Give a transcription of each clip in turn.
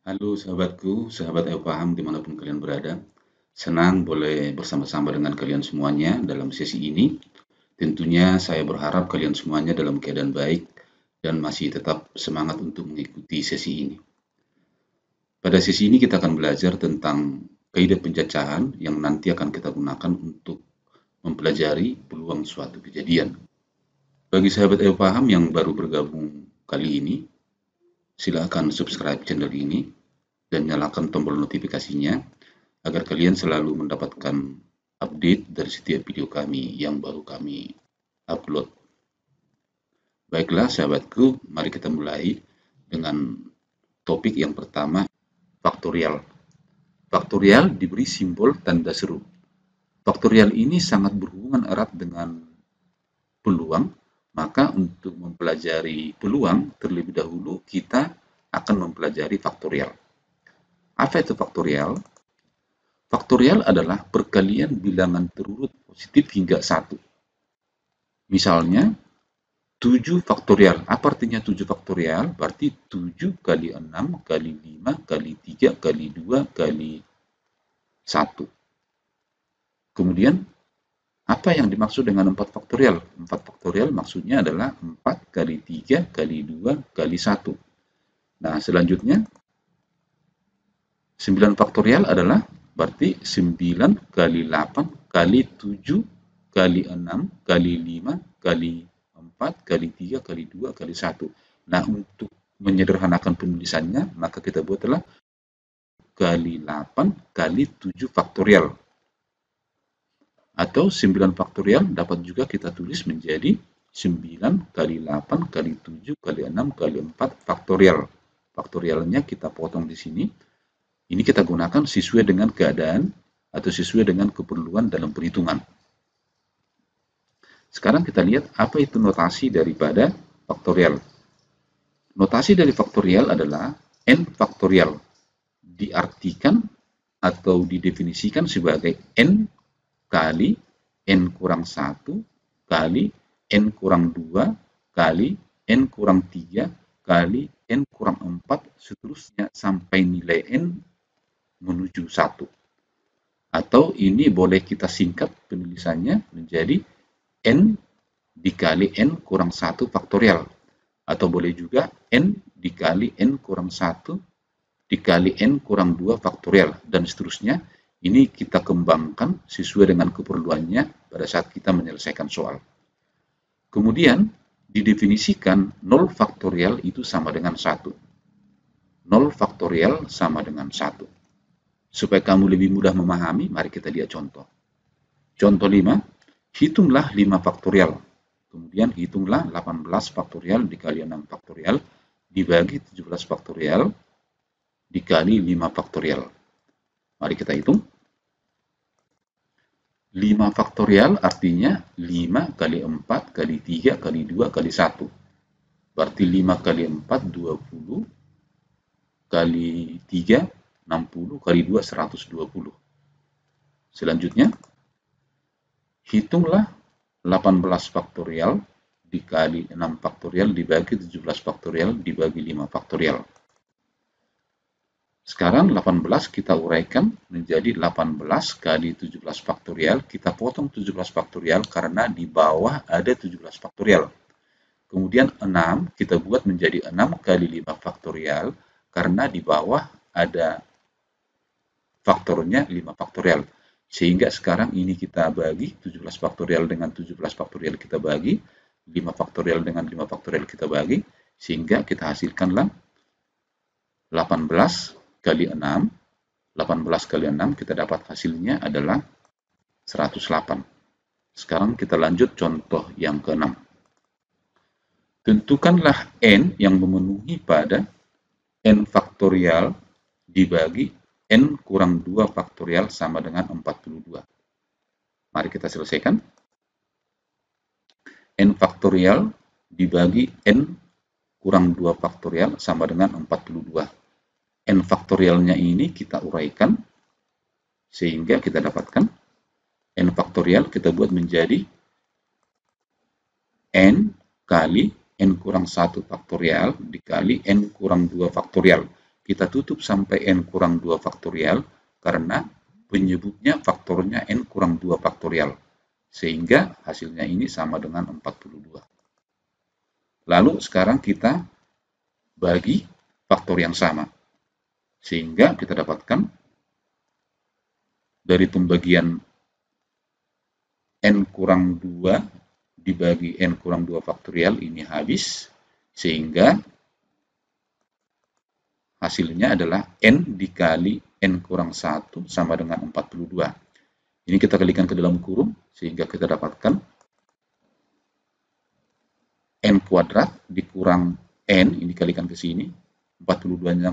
Halo sahabatku, sahabat Paham dimanapun kalian berada. Senang boleh bersama-sama dengan kalian semuanya dalam sesi ini. Tentunya saya berharap kalian semuanya dalam keadaan baik dan masih tetap semangat untuk mengikuti sesi ini. Pada sesi ini kita akan belajar tentang kaidah pencacahan yang nanti akan kita gunakan untuk mempelajari peluang suatu kejadian. Bagi sahabat Paham yang baru bergabung kali ini, silakan subscribe channel ini dan nyalakan tombol notifikasinya agar kalian selalu mendapatkan update dari setiap video kami yang baru kami upload. Baiklah sahabatku, mari kita mulai dengan topik yang pertama, faktorial. Faktorial diberi simbol tanda seru. Faktorial ini sangat berhubungan erat dengan peluang, maka untuk mempelajari peluang terlebih dahulu kita akan mempelajari faktorial. Apa itu faktorial? Faktorial adalah perkalian bilangan terurut positif hingga 1. Misalnya, 7 faktorial. Apa artinya 7 faktorial? Berarti 7 kali 6 kali 5 kali 3 kali 2 kali 1. Kemudian, apa yang dimaksud dengan 4 faktorial? 4 faktorial maksudnya adalah 4 kali 3 kali 2 kali 1. Nah, selanjutnya, 9 faktorial adalah berarti 9 kali 8 kali 7 kali 6 kali 5 kali 4 kali 3 kali 2 kali 1. Nah, untuk menyederhanakan penulisannya, maka kita buatlah kali 8 kali 7 faktorial. Atau 9 faktorial dapat juga kita tulis menjadi 9 kali 8 kali 7 kali 6 kali 4 faktorial. Faktorialnya kita potong di sini. Ini kita gunakan sesuai dengan keadaan atau sesuai dengan keperluan dalam perhitungan. Sekarang kita lihat apa itu notasi daripada faktorial. Notasi dari faktorial adalah n faktorial. Diartikan atau didefinisikan sebagai n kali n kurang 1 kali n kurang 2 kali n kurang 3 kali n kurang 4 seterusnya sampai nilai n menuju 1. Atau ini boleh kita singkat penulisannya menjadi n dikali n kurang 1 faktorial. Atau boleh juga n dikali n kurang 1 dikali n kurang 2 faktorial. Dan seterusnya. Ini kita kembangkan sesuai dengan keperluannya pada saat kita menyelesaikan soal. Kemudian didefinisikan 0 faktorial itu sama dengan 1. 0 faktorial sama dengan 1. Supaya kamu lebih mudah memahami, mari kita lihat contoh. Contoh 5, hitunglah 5 faktorial. Kemudian hitunglah 18 faktorial dikali 6 faktorial dibagi 17 faktorial dikali 5 faktorial. Mari kita hitung. 5 faktorial artinya 5 kali 4 kali 3 kali 2 kali 1. Berarti 5 kali 4, 20. Kali 3, 60. Kali 2, 120. Selanjutnya, hitunglah 18 faktorial dikali 6 faktorial dibagi 17 faktorial dibagi 5 faktorial. Sekarang 18 kita uraikan menjadi 18 kali 17 faktorial. Kita potong 17 faktorial karena di bawah ada 17 faktorial. Kemudian 6 kita buat menjadi 6 kali 5 faktorial karena di bawah ada faktornya 5 faktorial. Sehingga sekarang ini kita bagi 17 faktorial dengan 17 faktorial kita bagi, 5 faktorial dengan 5 faktorial kita bagi, sehingga kita hasilkanlah 18 kali 6, 18 kali 6 kita dapat hasilnya adalah 108. Sekarang kita lanjut contoh yang ke-6. Tentukanlah n yang memenuhi pada n faktorial dibagi n kurang 2 faktorial sama dengan 42. Mari kita selesaikan. N faktorial dibagi n kurang 2 faktorial sama dengan 42. N faktorialnya ini kita uraikan sehingga kita dapatkan n faktorial kita buat menjadi n kali n kurang 1 faktorial dikali n kurang 2 faktorial. kita tutup sampai n kurang 2 faktorial karena penyebutnya faktornya n kurang 2 faktorial. Sehingga hasilnya ini sama dengan 42. Lalu sekarang kita bagi faktor yang sama. Sehingga kita dapatkan dari pembagian n kurang 2 dibagi n kurang 2 faktorial ini habis. Sehingga hasilnya adalah n dikali n kurang 1 sama dengan 42. Ini kita kalikan ke dalam kurung, sehingga kita dapatkan n kuadrat dikurang n, ini kalikan ke sini, 42-nya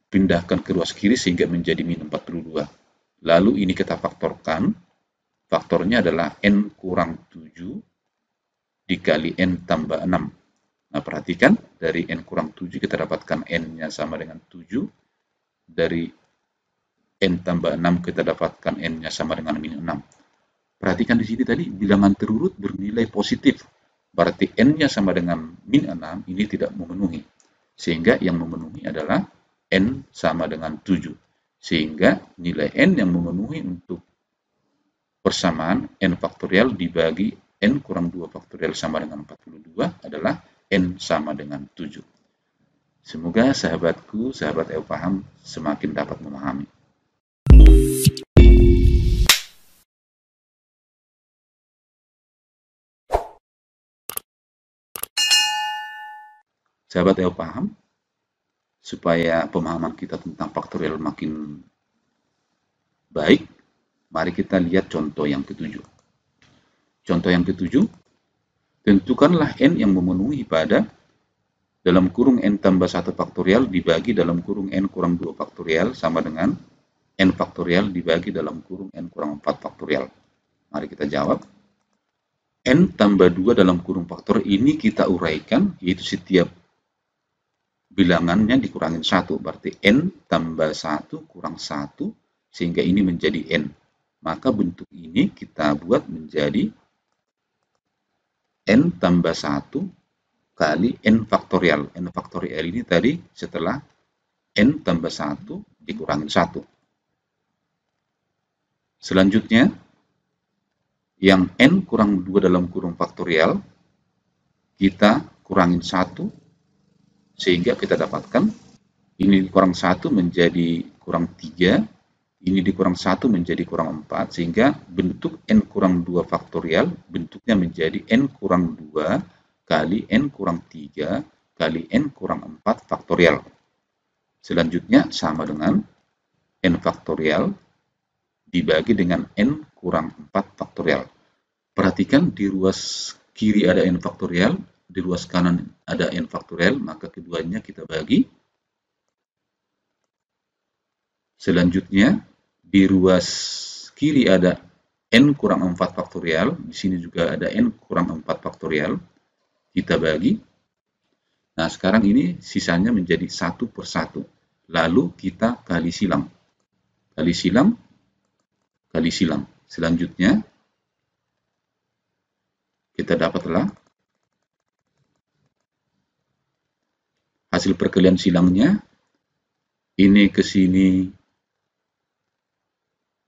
pindahkan ke ruas kiri sehingga menjadi min 42. Lalu ini kita faktorkan, faktornya adalah n kurang 7 dikali n tambah 6. Nah, perhatikan, dari n kurang 7 kita dapatkan n-nya sama dengan 7, dari n tambah 6 kita dapatkan n-nya sama dengan min 6. Perhatikan di sini tadi bilangan terurut bernilai positif, berarti n-nya sama dengan min 6, ini tidak memenuhi. Sehingga yang memenuhi adalah n sama dengan 7. Sehingga nilai n yang memenuhi untuk persamaan n faktorial dibagi n kurang 2 faktorial sama dengan 42 adalah n sama dengan 7. Semoga sahabatku, sahabat EUPAHAM semakin dapat memahami. Sahabat EUPAHAM, supaya pemahaman kita tentang faktorial makin baik, mari kita lihat contoh yang ketujuh. Contoh yang ketujuh, tentukanlah n yang memenuhi pada dalam kurung n tambah 1 faktorial dibagi dalam kurung n kurang 2 faktorial sama dengan n faktorial dibagi dalam kurung n kurang 4 faktorial. Mari kita jawab. N tambah 2 dalam kurung faktor ini kita uraikan, yaitu setiap bilangannya dikurangin 1, berarti n tambah 1 kurang 1, sehingga ini menjadi n. Maka bentuk ini kita buat menjadi n tambah 1 kali n faktorial. N faktorial ini tadi setelah n tambah 1 dikurangin 1. Selanjutnya, yang n kurang 2 dalam kurung faktorial, kita kurangin 1, sehingga kita dapatkan ini dikurang 1 menjadi kurang 3, ini dikurang 1 menjadi kurang 4, sehingga bentuk n kurang 2 faktorial bentuknya menjadi n kurang 2 kali n kurang 3 kali n kurang 4 faktorial. Selanjutnya sama dengan n faktorial dibagi dengan n kurang 4 faktorial. Perhatikan di ruas kiri ada n faktorial, di ruas kanan ada n faktorial, maka keduanya kita bagi. Selanjutnya, di ruas kiri ada n kurang 4 faktorial, di sini juga ada n kurang 4 faktorial, kita bagi. Nah, sekarang ini sisanya menjadi 1 per 1. Lalu kita kali silang. Kali silang, kali silang. Selanjutnya, kita dapatlah hasil perkalian silangnya, ini ke sini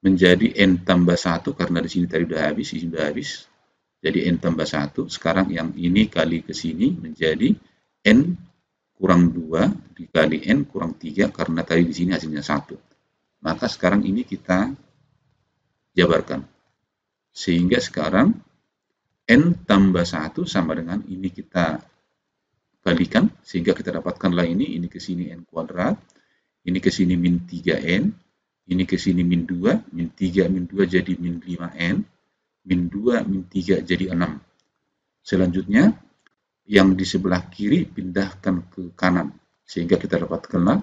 menjadi n tambah 1, karena di sini tadi sudah habis, ini sudah habis. Jadi n tambah 1, sekarang yang ini kali ke sini menjadi n kurang 2 dikali n kurang 3, karena tadi di sini hasilnya 1. Maka sekarang ini kita jabarkan. Sehingga sekarang n tambah 1 sama dengan ini kita kalikan, sehingga kita dapatkanlah ini ke sini n kuadrat, ini ke sini min 3n, ini ke sini min 2, min 3, min 2 jadi min 5n, min 2, min 3 jadi 6. Selanjutnya, yang di sebelah kiri pindahkan ke kanan, sehingga kita dapatkanlah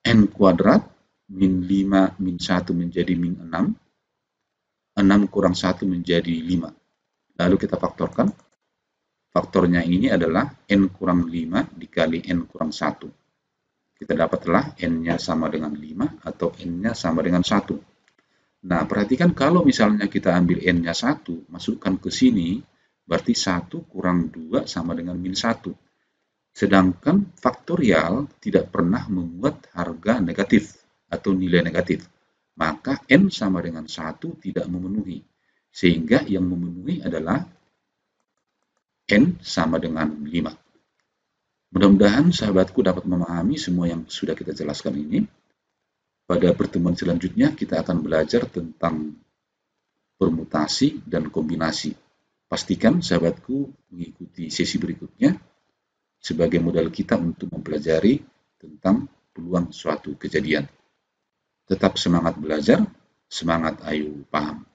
n kuadrat, min 5, min 1 menjadi min 6, 6 kurang 1 menjadi 5. Lalu kita faktorkan. Faktornya ini adalah n kurang 5 dikali n kurang 1. Kita dapatlah n-nya sama dengan 5 atau n-nya sama dengan 1. Nah, perhatikan kalau misalnya kita ambil n-nya 1, masukkan ke sini, berarti 1 kurang 2 sama dengan min 1. Sedangkan faktorial tidak pernah memuat harga negatif atau nilai negatif. Maka N sama dengan 1 tidak memenuhi. Sehingga yang memenuhi adalah N sama dengan 5. Mudah-mudahan sahabatku dapat memahami semua yang sudah kita jelaskan ini. Pada pertemuan selanjutnya kita akan belajar tentang permutasi dan kombinasi. Pastikan sahabatku mengikuti sesi berikutnya sebagai modal kita untuk mempelajari tentang peluang suatu kejadian. Tetap semangat belajar, semangat ayo paham.